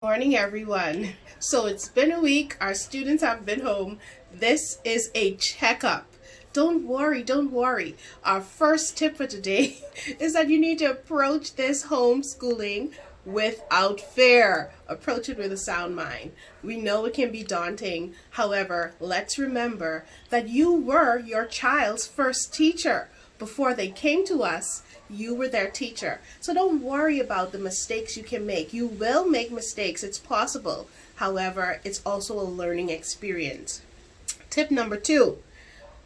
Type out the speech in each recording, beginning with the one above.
Morning, everyone. So it's been a week. Our students have been home. This is a checkup. Don't worry, don't worry. Our first tip for today is that you need to approach this homeschooling without fear. Approach it with a sound mind. We know it can be daunting. However, let's remember that you were your child's first teacher. Before they came to us, you were their teacher. So don't worry about the mistakes you can make. You will make mistakes. It's possible. However, it's also a learning experience. Tip number 2,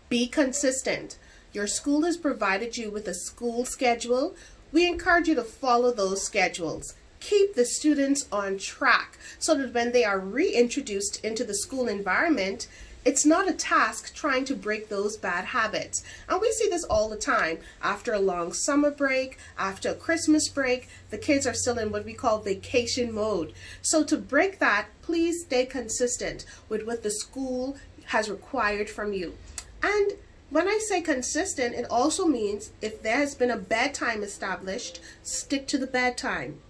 be consistent. Your school has provided you with a school schedule. We encourage you to follow those schedules. Keep the students on track so that when they are reintroduced into the school environment, it's not a task trying to break those bad habits. And we see this all the time. After a long summer break, after a Christmas break, the kids are still in what we call vacation mode. So to break that, please stay consistent with what the school has required from you. And when I say consistent, it also means if there has been a bedtime established, stick to the bedtime.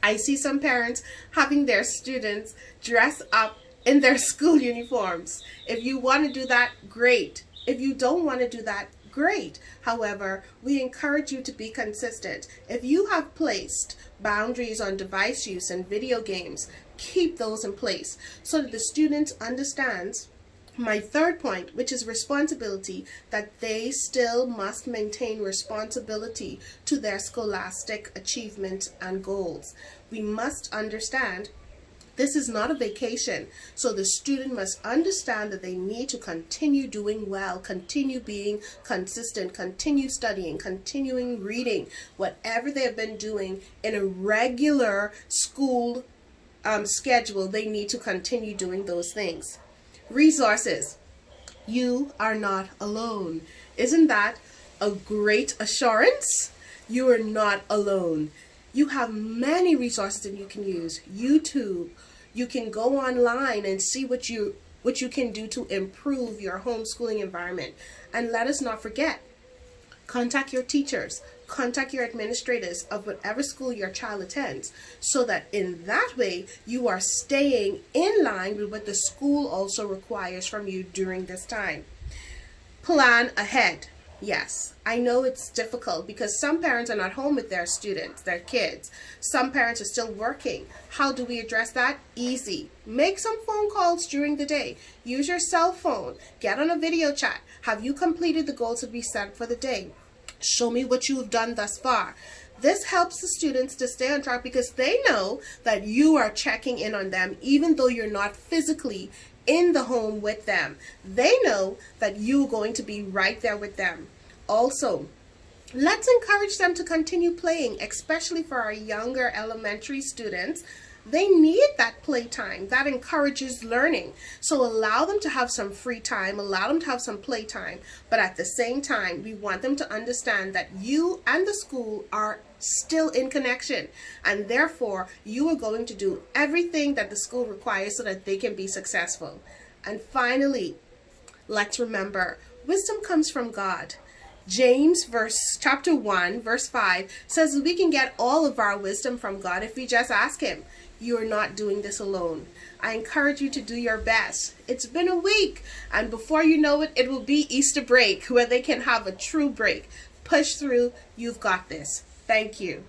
I see some parents having their students dress up in their school uniforms. If you want to do that, great. If you don't want to do that, great. However, we encourage you to be consistent. If you have placed boundaries on device use and video games, keep those in place so that the students understands my third point, which is responsibility, that they still must maintain responsibility to their scholastic achievement and goals. We must understand this is not a vacation, so the student must understand that they need to continue doing well, continue being consistent, continue studying, continuing reading, whatever they have been doing in a regular school schedule, they need to continue doing those things. Resources. You are not alone. Isn't that a great assurance? You are not alone. You have many resources that you can use. YouTube. You can go online and see what you can do to improve your homeschooling environment. And let us not forget, contact your teachers, contact your administrators of whatever school your child attends, so that in that way you are staying in line with what the school also requires from you during this time. Plan ahead. Yes, I know it's difficult because some parents are not home with their students, their kids. Some parents are still working. How do we address that? Easy. Make some phone calls during the day. Use your cell phone. Get on a video chat. Have you completed the goals that we set for the day? Show me what you've done thus far. This helps the students to stay on track because they know that you are checking in on them even though you're not physically in the home with them. They know that you're going to be right there with them. Also, let's encourage them to continue playing, especially for our younger elementary students. They need that playtime. That encourages learning. So allow them to have some free time, allow them to have some playtime, but at the same time, we want them to understand that you and the school are still in connection, and therefore you are going to do everything that the school requires so that they can be successful. And finally, let's remember, wisdom comes from God. James chapter 1 verse 5 says we can get all of our wisdom from God if we just ask him. You are not doing this alone. I encourage you to do your best. It's been a week, and before you know it, it will be Easter break where they can have a true break. Push through. You've got this. Thank you.